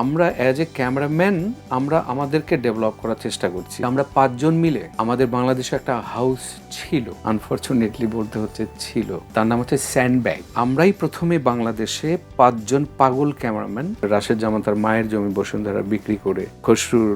আমরা as a cameraman আমরা আমাদেরকে ডেভেলপ করার চেষ্টা করছি। আমরা ৫ জন মিলে আমাদের বাংলাদেশে একটা হাউস ছিল, আনফরচুনেটলি বলতে হচ্ছে ছিল, তার নাম হচ্ছে স্যান্ডব্যাগ। আমরাই প্রথমে বাংলাদেশে ৫ জন পাগল ক্যামেরাম্যান, রাশেদ জামান তার মায়ের জমি বসুন্ধরা বিক্রি করে, খসরুর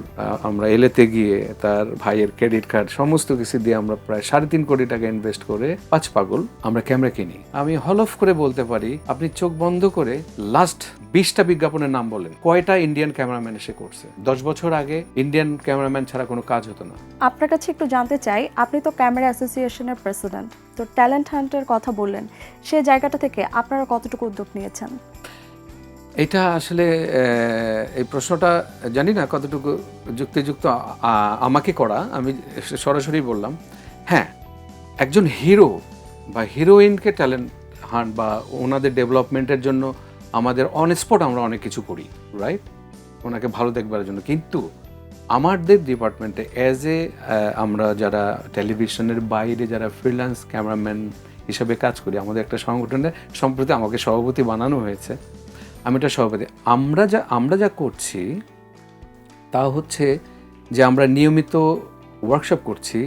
আমরা এলেতে গিয়ে তার ভাইয়ের ক্রেডিট কার্ড সমস্ত কিছু দিয়ে আমরা প্রায় ৩.৫ কোটি টাকা ইনভেস্ট করে ৫ পাগল আমরা ক্যামেরা কিনি। আমি হলফ করে বলতে পারি, আপনি চোখ বন্ধ করে লাস্ট ২০টা বিজ্ঞাপনের নাম বলেন, কয়টা ইন্ডিয়ান ক্যামেরাম্যান এসে করছে? ১০ বছর আগে ইন্ডিয়ান ক্যামেরাম্যান ছাড়া কোনো কাজ হতো না। আপনার কাছে একটু জানতে চাই, আপনি তো ক্যামেরা অ্যাসোসিয়েশনের প্রেসিডেন্ট, তো ট্যালেন্ট হান্টের কথা বললেন, সেই জায়গাটা থেকে আপনারা কতটুকু উদ্যোগ নিয়েছেন? এটা আসলে এই প্রশ্নটা জানি না কতটুকু যুক্তিযুক্ত আমাকে করা। আমি সরাসরি বললাম, হ্যাঁ, একজন হিরো বা হিরোইনকে ট্যালেন্ট হান্ট বা ওনাদের ডেভেলপমেন্টের জন্য আমাদের অন স্পট আমরা অনেক কিছু করি, রাইট, ওনাকে ভালো দেখবার জন্য। কিন্তু আমাদের ডিপার্টমেন্টে অ্যাজ এ আমরা যারা টেলিভিশনের বাইরে যারা ফ্রিল্যান্স ক্যামেরাম্যান হিসাবে কাজ করি, আমাদের একটা সংগঠনে সম্প্রতি আমাকে সভাপতি বানানো হয়েছে, আমি এটা সভাপতি। আমরা যা করছি তা হচ্ছে যে আমরা নিয়মিত ওয়ার্কশপ করছি।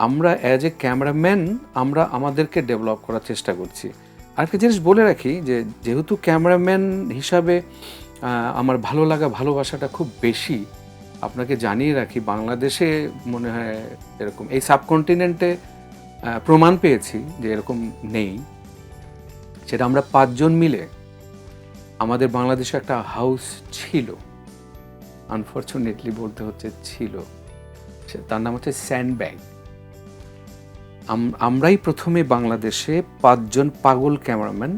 আমরা অ্যাজ এ ক্যামেরাম্যান আমরা আমাদেরকে ডেভেলপ করার চেষ্টা করছি। আরেকটা জিনিস বলে রাখি, যে যেহেতু ক্যামেরাম্যান হিসাবে আমার ভালো লাগা ভালোবাসাটা খুব বেশি, আপনাকে জানিয়ে রাখি, বাংলাদেশে মনে হয় এরকম এই সাবকন্টিনেন্টে প্রমাণ পেয়েছি যে এরকম নেই। সেটা আমরা ৫ জন মিলে আমাদের বাংলাদেশে একটা হাউস ছিল, আনফরচুনেটলি বলতে হচ্ছে ছিল, তার নাম হচ্ছে স্যান্ডব্যাগ। আমরাই প্রথমে বাংলাদেশে ৫ জন পাগল ক্যামেরাম্যান,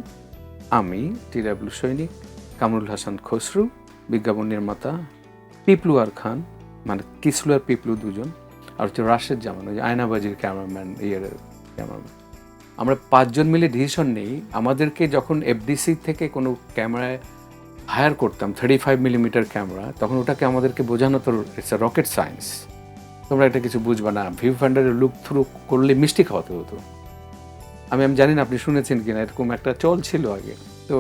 আমি, টিডাব্লিউ সৈনিক, কামরুল হাসান খসরু বিজ্ঞাপন নির্মাতা, পিপলু আর খান, মানে কিসলু আর পিপলু দুজন, আর হচ্ছে রাশেদ জামান, ওই যে আয়নাবাজির ক্যামেরাম্যান, ক্যামেরাম্যান। আমরা ৫ জন মিলে ডিসিশন নেই, আমাদেরকে যখন এফডিসি থেকে কোনো ক্যামেরায় হায়ার করতাম 35 মিলিমিটার ক্যামেরা, তখন ওটাকে আমাদেরকে বোঝানো তো ইটস আ রকেট সায়েন্স, তোমরা এটা কিছু বুঝবা না, ভিউ ফাইন্ডারের লুক থ্রু করলে মিষ্টি খাওয়াতে হতো। আমি জানি না আপনি শুনেছেন কিনা, এরকম একটা চল ছিল আগে। তো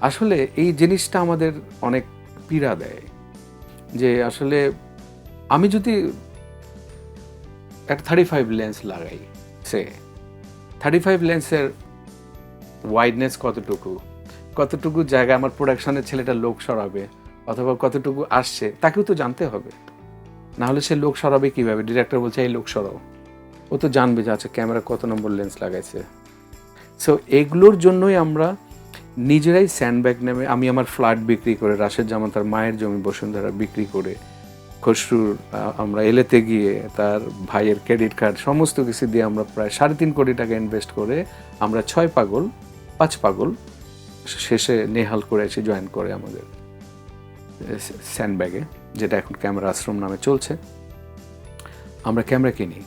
আসলে এই জিনিসটা আমাদের অনেক পীড়া দেয়, যে আসলে আমি যদি একটা 35 লেন্স লাগাই, সে 35 লেন্সের ওয়াইডনেস কতটুকু জায়গা আমার প্রোডাকশনের ছেলেটা লোক সরাবে, অথবা কতটুকু আসছে তাকেও তো জানতে হবে, না হলে সে লোক সরাবে কীভাবে? ডিরেক্টর বলছে এই লোক সরাও, ও তো জানবে যে আচ্ছা ক্যামেরা কত নম্বর লেন্স লাগাইছে। সো এগুলোর জন্যই আমরা নিজেরাই স্যান্ডব্যাগ নেমে, আমি আমার ফ্ল্যাট বিক্রি করে, রাশেদ জামান তার মায়ের জমি বসুন্ধরা বিক্রি করে, খসরুর আমরা এলেতে গিয়ে তার ভাইয়ের ক্রেডিট কার্ড সমস্ত কিছু দিয়ে আমরা প্রায় ৩.৫ কোটি টাকা ইনভেস্ট করে আমরা ৫ পাগল শেষে নেহাল করে এসে জয়েন করে আমাদের স্যান্ডব্যাগে, যেটা এখন ক্যামেরা আশ্রম নামে চলছে। আমরা ক্যামেরা কিনি।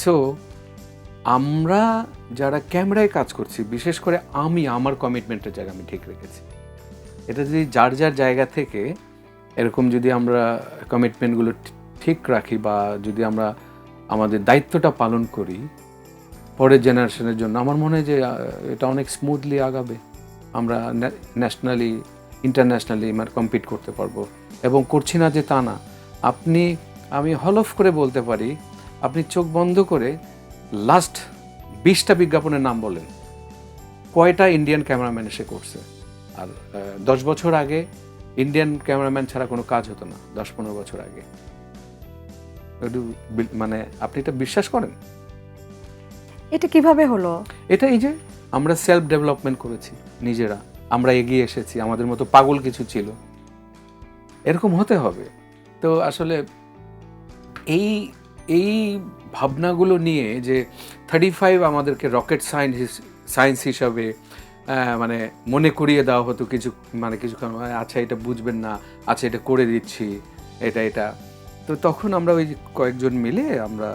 সো আমরা যারা ক্যামেরায় কাজ করছি, বিশেষ করে আমি আমার কমিটমেন্টের জায়গা আমি ঠিক রেখেছি। এটা যদি যার জায়গা থেকে এরকম যদি আমরা কমিটমেন্টগুলো ঠিক রাখি, বা যদি আমরা আমাদের দায়িত্বটা পালন করি পরের জেনারেশনের জন্য, আমার মনে হয় যে এটা অনেক স্মুথলি আগাবে। আমরা ন্যাশনালি ইন্টারন্যাশনালি কম্পিট করতে পারবো। এবং করছি না যে তা না, আমি হলফ করে বলতে পারি, আপনি চোখ বন্ধ করে লাস্ট ২০টা বিজ্ঞাপনের নাম বলেন, কয়টা ইন্ডিয়ান ক্যামেরাম্যান এসে করছে? আর ১০ বছর আগে ইন্ডিয়ান ক্যামেরাম্যান ছাড়া কোনো কাজ হতো না, ১০-১৫ বছর আগে। আপনি এটা বিশ্বাস করেন? এটা কিভাবে হলো? এটা এই যে আমরা সেলফ ডেভেলপমেন্ট করেছি নিজেরা, আমরা এগিয়ে এসেছি, আমাদের মতো পাগল কিছু ছিল, এরকম হতে হবে। তো আসলে এই ভাবনাগুলো নিয়ে যে 35 আমাদেরকে রকেট সায়েন্স হিসাবে মনে করিয়ে দেওয়া হতো কিছুক্ষণ, আচ্ছা এটা বুঝবেন না, আচ্ছা এটা করে দিচ্ছি, এটা তো তখন আমরা ওই কয়েকজন মিলে আমরা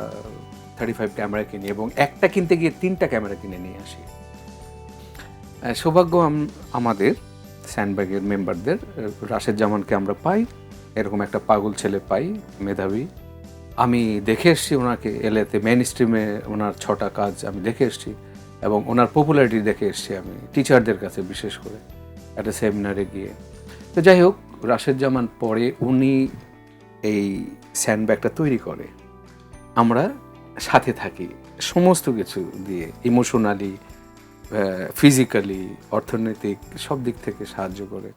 35 ক্যামেরা কিনি, এবং একটা কিনতে গিয়ে 3টা ক্যামেরা কিনে নিয়ে আসি। সৌভাগ্য আমাদের স্যান্ডব্যাগের মেম্বারদের, রাশেদ জামানকে আমরা পাই, এরকম একটা পাগল ছেলে পাই, মেধাবী। আমি দেখে এসেছি ওনাকে এলেতে মেইন স্ট্রিমে, ওনার 6টা কাজ আমি দেখে এসেছি, এবং ওনার পপুলারিটি দেখে এসেছি আমি টিচারদের কাছে, বিশেষ করে একটা সেমিনারে গিয়ে। তো যাই হোক, রাশেদ জামান পরে উনি এই স্যান্ডব্যাগটা তৈরি করে, আমরা সাথে থাকি সমস্ত কিছু দিয়ে, ইমোশনালি, ফিজিক্যালি, অর্থনৈতিক সব দিক থেকে সাহায্য করে।